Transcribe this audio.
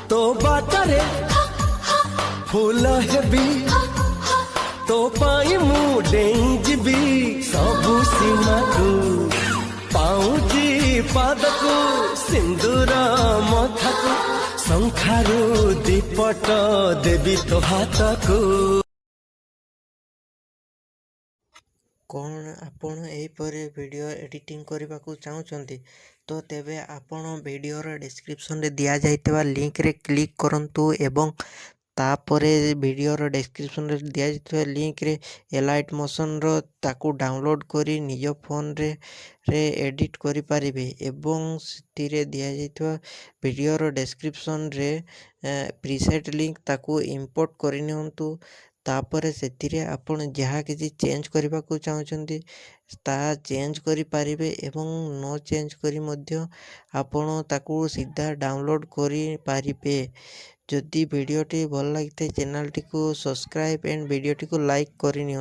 तो बाटरे फूल हेबी तो पाई मु डेई जीवी सबु सीमा को पाऊजी पादको सिंदूर मथाको शंखारू दीपट देवी तो हाथको। कौन आपण एहीपरि वीडियो एडिटिंग करने को चाहते तो तेबे आपण वीडियोर डिस्क्रिप्शन रे दिया जाइतबा लिंक रे क्लिक करंतु एवं तापरे वीडियोर डिस्क्रिप्शन रे दिया जाइतबा लिंक रे एलाइट मोशन रो ताकू डाउनलोड करी निज फोन रे एडिट करि पारिबे एवं सितिरे दिया जाइतबा वीडियोर डिस्क्रिप्शन रे प्रीसेट लिंक ताकू इंपोर्ट करि नियंतु। तापर से आपण जहाँ किसी चेंज करने को चाहते ताहा चेंज करें एवं न चेंज करी मध्य आपण ताकू सीधा डाउनलोड करें। जदि वीडियोटी भल लगी चैनल टी को सब्सक्राइब एंड वीडियोटी को लाइक करनी।